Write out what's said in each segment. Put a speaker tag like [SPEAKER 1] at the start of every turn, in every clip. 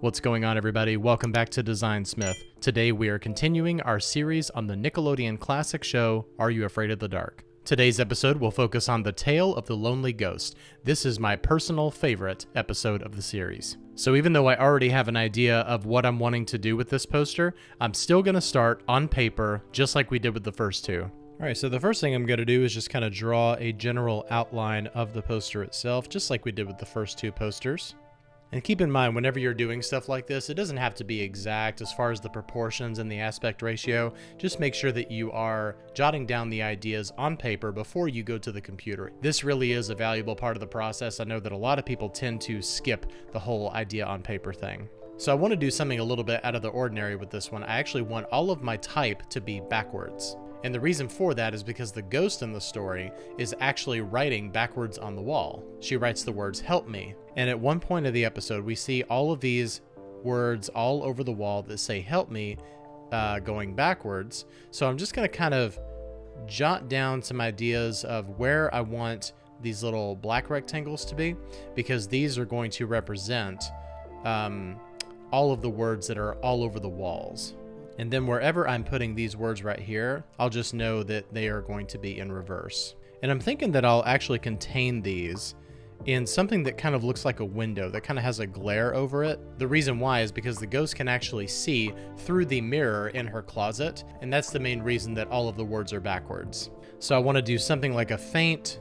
[SPEAKER 1] What's going on, everybody? Welcome back to Design Smith. Today we are continuing our series on the Nickelodeon classic show, Are You Afraid of the Dark? Today's episode will focus on the tale of the lonely ghost. This is my personal favorite episode of the series. So even though I already have an idea of what I'm wanting to do with this poster, I'm still going to start on paper just like we did with the first two. Alright, so the first thing I'm going to do is just kind of draw a general outline of the poster itself, just like we did with the first two posters. And keep in mind, whenever you're doing stuff like this, it doesn't have to be exact as far as the proportions and the aspect ratio. Just make sure that you are jotting down the ideas on paper before you go to the computer. This really is a valuable part of the process. I know that a lot of people tend to skip the whole idea on paper thing. So I want to do something a little bit out of the ordinary with this one. I actually want all of my type to be backwards. And the reason for that is because the ghost in the story is actually writing backwards on the wall. She writes the words, "Help me." And at one point of the episode, we see all of these words all over the wall that say, "Help me," going backwards. So I'm just going to kind of jot down some ideas of where I want these little black rectangles to be, because these are going to represent all of the words that are all over the walls. And then wherever I'm putting these words right here, I'll just know that they are going to be in reverse. And I'm thinking that I'll actually contain these in something that kind of looks like a window that kind of has a glare over it. The reason why is because the ghost can actually see through the mirror in her closet, and that's the main reason that all of the words are backwards. So I want to do something like a faint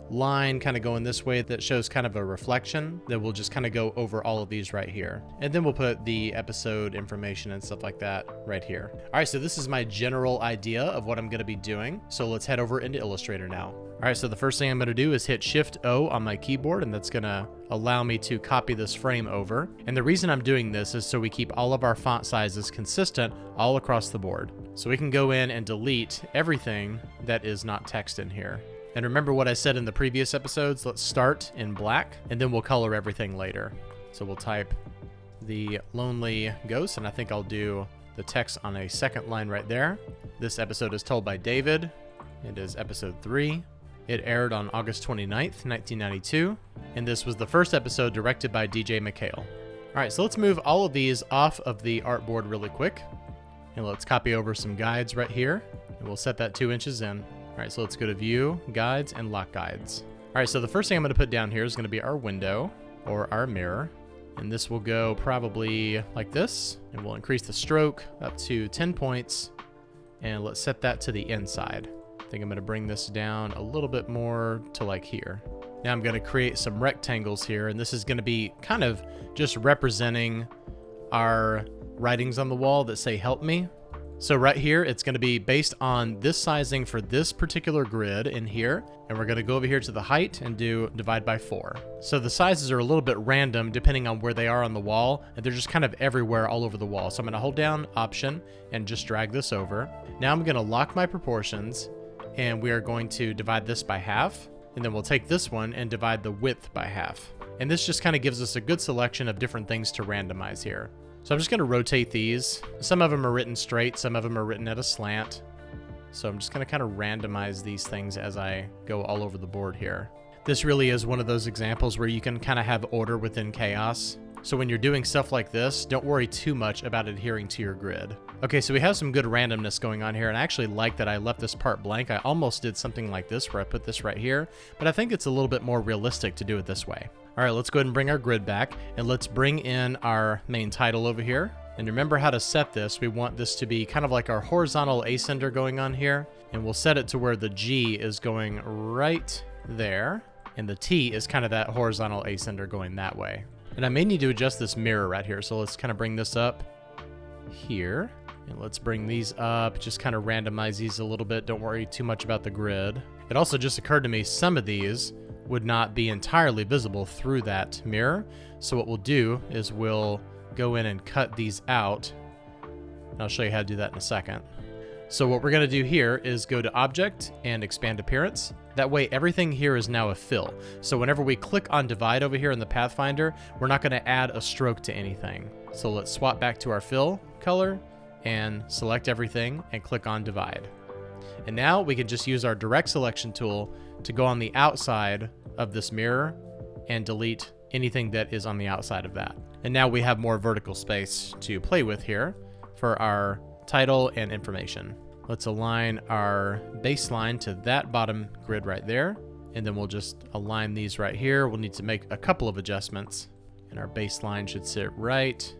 [SPEAKER 1] line kind of going this way that shows kind of a reflection that will just kind of go over all of these right here. And then we'll put the episode information and stuff like that right here. All right, so this is my general idea of what I'm going to be doing. So let's head over into Illustrator now. All right, so the first thing I'm going to do is hit Shift-O on my keyboard, and that's going to allow me to copy this frame over. And the reason I'm doing this is so we keep all of our font sizes consistent all across the board. So we can go in and delete everything that is not text in here. And remember what I said in the previous episodes, let's start in black, and then we'll color everything later. So we'll type the lonely ghost, and I think I'll do the text on a second line right there. This episode is told by David. It is episode 3. It aired on August 29th, 1992, and this was the first episode directed by DJ McHale. All right, so let's move all of these off of the artboard really quick, and let's copy over some guides right here, and we'll set that 2 inches in. All right, so let's go to View, Guides, and Lock Guides. All right, so the first thing I'm going to put down here is going to be our window, or our mirror. And this will go probably like this. And we'll increase the stroke up to 10 points. And let's set that to the inside. I think I'm going to bring this down a little bit more to like here. Now I'm going to create some rectangles here. And this is going to be kind of just representing our writings on the wall that say, "Help me." So right here, it's going to be based on this sizing for this particular grid in here. And we're going to go over here to the height and do divide by 4. So the sizes are a little bit random depending on where they are on the wall. And they're just kind of everywhere all over the wall. So I'm going to hold down Option and just drag this over. Now I'm going to lock my proportions. And we are going to divide this by half. And then we'll take this one and divide the width by half. And this just kind of gives us a good selection of different things to randomize here. So I'm just going to rotate these. Some of them are written straight, some of them are written at a slant. So I'm just going to kind of randomize these things as I go all over the board here. This really is one of those examples where you can kind of have order within chaos. So when you're doing stuff like this, don't worry too much about adhering to your grid. Okay, so we have some good randomness going on here, and I actually like that I left this part blank. I almost did something like this where I put this right here, but I think it's a little bit more realistic to do it this way. All right, let's go ahead and bring our grid back, and let's bring in our main title over here. And remember how to set this. We want this to be kind of like our horizontal ascender going on here, and we'll set it to where the G is going right there, and the T is kind of that horizontal ascender going that way. And I may need to adjust this mirror right here, so let's kind of bring this up here. And let's bring these up, just kind of randomize these a little bit. Don't worry too much about the grid. It also just occurred to me some of these would not be entirely visible through that mirror. So what we'll do is we'll go in and cut these out. And I'll show you how to do that in a second. So what we're going to do here is go to Object and Expand Appearance. That way everything here is now a fill. So whenever we click on Divide over here in the Pathfinder, we're not going to add a stroke to anything. So let's swap back to our fill color and select everything and click on Divide. And now we can just use our direct selection tool to go on the outside of this mirror and delete anything that is on the outside of that. And now we have more vertical space to play with here for our title and information. Let's align our baseline to that bottom grid right there. And then we'll just align these right here. We'll need to make a couple of adjustments. And our baseline should sit right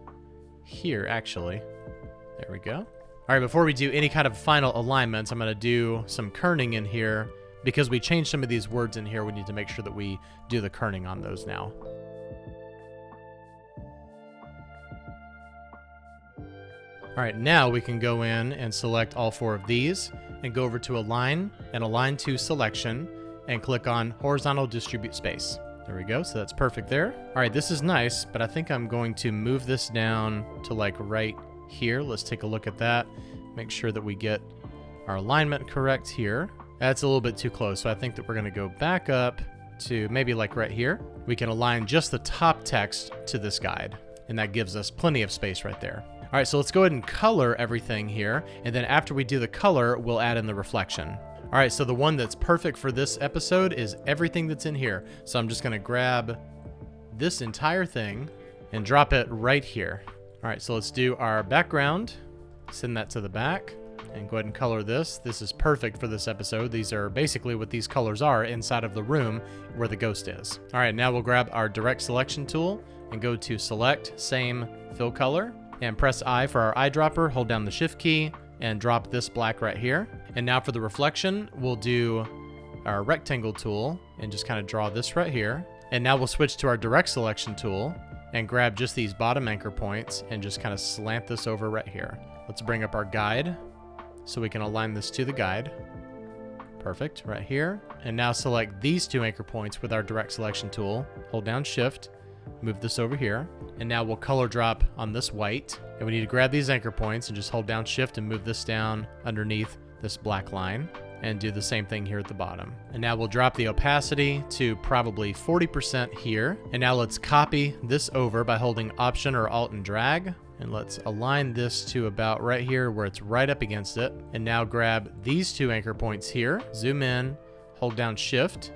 [SPEAKER 1] here, actually. There we go. All right, before we do any kind of final alignments, I'm going to do some kerning in here. Because we changed some of these words in here, we need to make sure that we do the kerning on those now. All right, now we can go in and select all 4 of these and go over to Align and Align to Selection and click on Horizontal Distribute Space. There we go, so that's perfect there. All right, this is nice, but I think I'm going to move this down to like right here. Let's take a look at that. Make sure that we get our alignment correct here. That's a little bit too close, so I think that we're gonna go back up to maybe like right here. We can align just the top text to this guide, and that gives us plenty of space right there. All right, so let's go ahead and color everything here, and then after we do the color, we'll add in the reflection. All right, so the one that's perfect for this episode is everything that's in here. So I'm just gonna grab this entire thing and drop it right here. All right, so let's do our background, send that to the back, and go ahead and color this. This is perfect for this episode. These are basically what these colors are inside of the room where the ghost is. All right, now we'll grab our direct selection tool and go to Select, Same, Fill Color, and press I for our eyedropper, hold down the Shift key, and drop this black right here. And now for the reflection, we'll do our rectangle tool and just kind of draw this right here. And now we'll switch to our direct selection tool and grab just these bottom anchor points and just kind of slant this over right here. Let's bring up our guide so we can align this to the guide. Perfect, right here. And now select these 2 anchor points with our direct selection tool, hold down Shift, move this over here, and now we'll color drop on this white. And we need to grab these anchor points and just hold down Shift and move this down underneath this black line, and do the same thing here at the bottom. And now we'll drop the opacity to probably 40% here. And now let's copy this over by holding Option or Alt and drag. And let's align this to about right here where it's right up against it. And now grab these 2 anchor points here, zoom in, hold down Shift,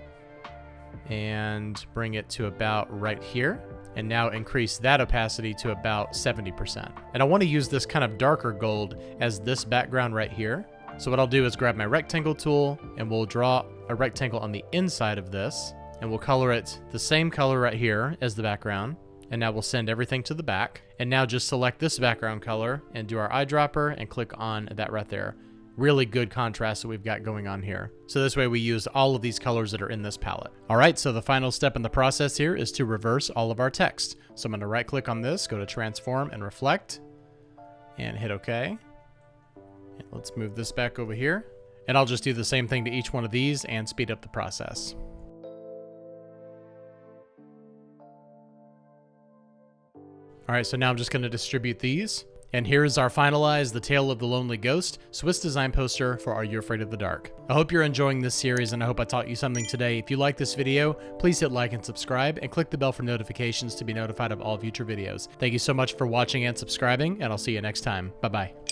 [SPEAKER 1] and bring it to about right here. And now increase that opacity to about 70%. And I want to use this kind of darker gold as this background right here. So what I'll do is grab my rectangle tool and we'll draw a rectangle on the inside of this, and we'll color it the same color right here as the background. And now we'll send everything to the back. And now just select this background color and do our eyedropper and click on that right there. Really good contrast that we've got going on here. So this way we use all of these colors that are in this palette. All right, so the final step in the process here is to reverse all of our text. So I'm gonna right click on this, go to Transform and Reflect, and hit OK. And let's move this back over here. And I'll just do the same thing to each one of these and speed up the process. All right, so now I'm just gonna distribute these. And here's our finalized The Tale of the Lonely Ghost Swiss design poster for Are You Afraid of the Dark? I hope you're enjoying this series, and I hope I taught you something today. If you like this video, please hit like and subscribe, and click the bell for notifications to be notified of all future videos. Thank you so much for watching and subscribing, and I'll see you next time. Bye-bye.